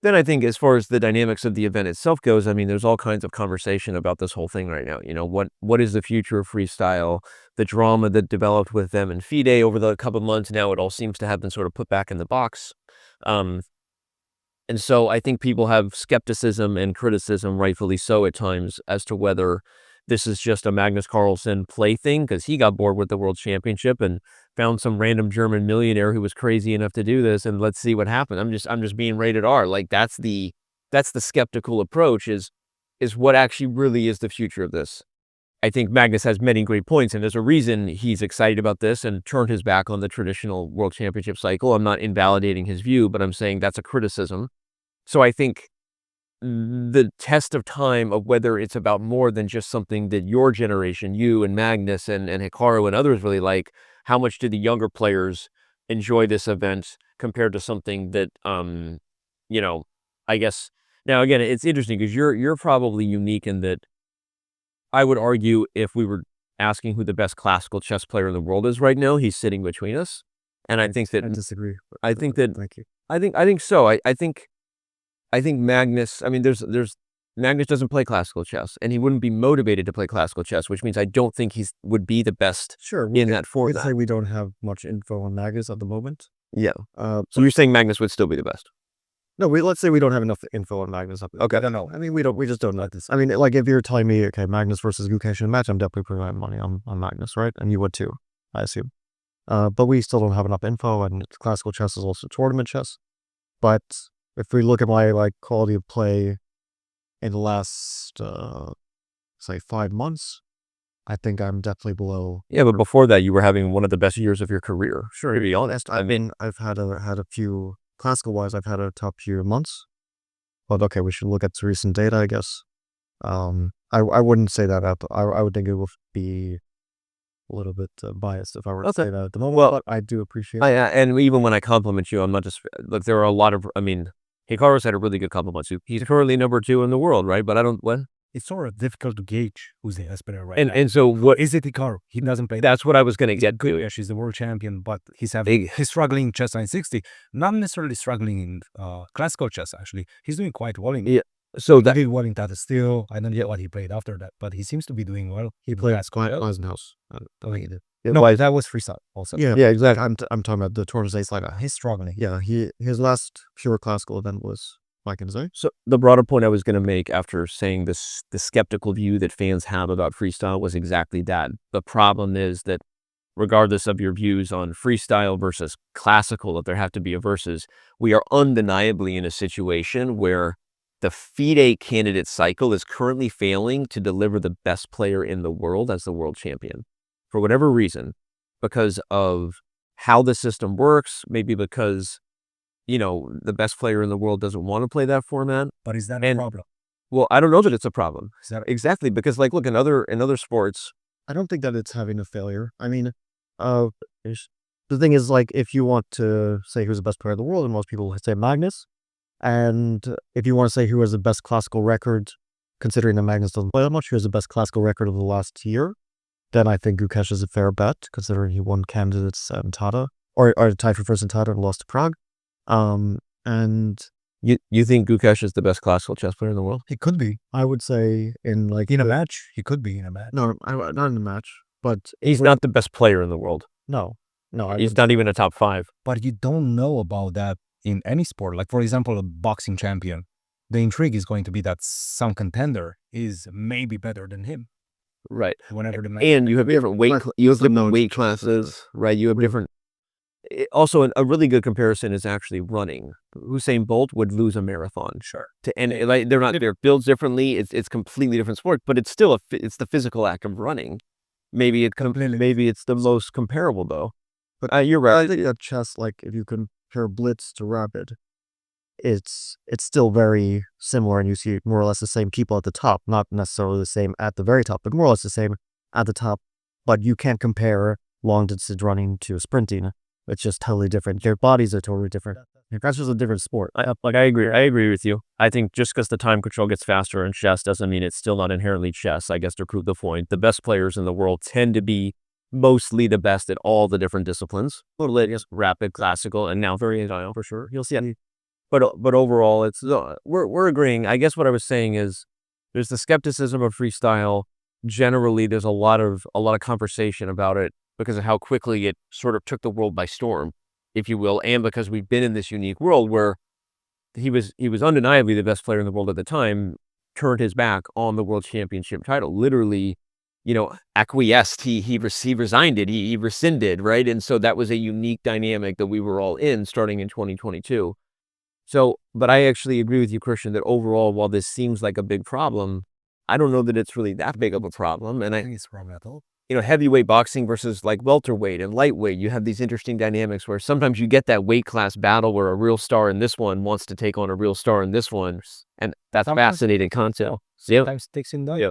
Then I think as far as the dynamics of the event itself goes, I mean, there's all kinds of conversation about this whole thing right now. What is the future of freestyle? The drama that developed with them and FIDE over the couple of months now, it all seems to have been sort of put back in the box. Um, and so I think people have skepticism and criticism, rightfully so at times, as to whether this is just a Magnus Carlsen plaything because he got bored with the world championship and found some random German millionaire who was crazy enough to do this, and let's see what happens. I'm just being rated R. Like that's the skeptical approach is what actually really is the future of this. I think Magnus has many great points, and there's a reason he's excited about this and turned his back on the traditional world championship cycle. I'm not invalidating his view, but I'm saying that's a criticism. So I think the test of time of whether it's about more than just something that your generation, you and Magnus and Hikaru and others really like, how much do the younger players enjoy this event compared to something that, you know, I guess now again, it's interesting because you're probably unique in that I would argue if we were asking who the best classical chess player in the world is right now, he's sitting between us. And I think that I disagree. I think that Thank you. I think so. I think Magnus, I mean, there's Magnus doesn't play classical chess, and he wouldn't be motivated to play classical chess, which means I don't think would be the best Sure, in that we'd format. say we don't have much info on Magnus at the moment. Yeah. Uh, So you're saying Magnus would still be the best? no, let's say we don't have enough info on Magnus. Okay. I don't know. I mean, we just don't know this. I mean, like if you're telling me, okay, Magnus versus Gukesh in a match, I'm definitely putting my money on Magnus, right? And you would too, I assume. But we still don't have enough info, and classical chess is also tournament chess. But if we look at my like quality of play in the last, say 5 months, I think I'm definitely below. Yeah, but before that, you were having one of the best years of your career. Sure, To be honest, I've had a few classical wise. I've had a top few months, but okay, we should look at the recent data, I guess. I wouldn't say that up. I would think it would be a little bit biased if I were to Okay. say that at the moment. Well, But I do appreciate. and even when I compliment you, I'm not just look. There are a lot of. I mean, Hikaru's had a really good compliment too. He's currently number 2 in the world, right? But I don't. What? It's sort of difficult to gauge who's the best player right And now. and so what? Is it Hikaru? He doesn't play. That's what I was going to get to. Gukesh is the world champion, but he's struggling in chess 960. Not necessarily struggling in classical chess. Actually, he's doing quite well in. Yeah. So He that did well in Tata Steel. I don't get what he played after that, but he seems to be doing well. He played at Eisenhouse. I don't think he did. yeah, No, why- that was freestyle also. Yeah, yeah, exactly. I'm talking about the tournament days like that. He's struggling. Yeah, his last pure classical event was back in his day. So the broader point I was going to make after saying this, the skeptical view that fans have about freestyle was exactly that. The problem is that regardless of your views on freestyle versus classical, if there have to be a versus, we are undeniably in a situation where the FIDE candidate cycle is currently failing to deliver the best player in the world as the world champion. For whatever reason, because of how the system works, maybe because the best player in the world doesn't want to play that format. But is that a And- problem? Well, I don't know that it's a problem. Is that Exactly, because like, look, in other sports, I don't think that it's having a failure. I mean, the thing is, like, if you want to say who's the best player in the world, and most people say Magnus, and if you want to say who has the best classical record, considering that Magnus doesn't play that much, who has the best classical record of the last year, then I think Gukesh is a fair bet, considering he won candidates in Tata, or tied for first in Tata and lost to Prague. And you think Gukesh is the best classical chess player in the world? he could be I would say in like in a match? He could be in a match. no, not in the match, but He's not the best player in the world. no, He's not even a top 5. But you don't know about that in any sport. Like, for example, a boxing champion. The intrigue is going to be that some contender is maybe better than him Right. whenever the match. And you have different weight classes, right? You have different. Also, a really good comparison is actually running. Usain Bolt would lose a marathon. Sure. Like they're built differently. It's completely different sport, but it's still it's the physical act of running. Maybe it's the most comparable though. But you're I right. think that chess, like if you compare Blitz to Rapid, it's still very similar, and you see more or less the same people at the top, not necessarily the same at the very top, but more or less the same at the top. But you can't compare long distance running to sprinting. It's just totally different. Their bodies are totally different. That's just a different sport. I agree with you. I think just because the time control gets faster in chess doesn't mean it's still not inherently chess. I guess to prove the point, the best players in the world tend to be mostly the best at all the different disciplines. A little bit, yes, rapid, classical, and now very agile for sure. You'll see But overall, it's we're agreeing. I guess what I was saying is there's the skepticism of freestyle. Generally, there's a lot of conversation about it because of how quickly it sort of took the world by storm, if you will, and because we've been in this unique world where he was undeniably the best player in the world at the time, turned his back on the world championship title, literally, acquiesced. He resigned it. He rescinded, right? And so that was a unique dynamic that we were all in starting in 2022. So, but I actually agree with you, Christian, that overall, while this seems like a big problem, I don't know that it's really that big of a problem. And I think it's wrong at all. Heavyweight boxing versus like welterweight and lightweight, you have these interesting dynamics where sometimes you get that weight class battle where a real star in this one wants to take on a real star in this one. And that's Sometimes- fascinating concept. Sometimes takes in that. Yeah.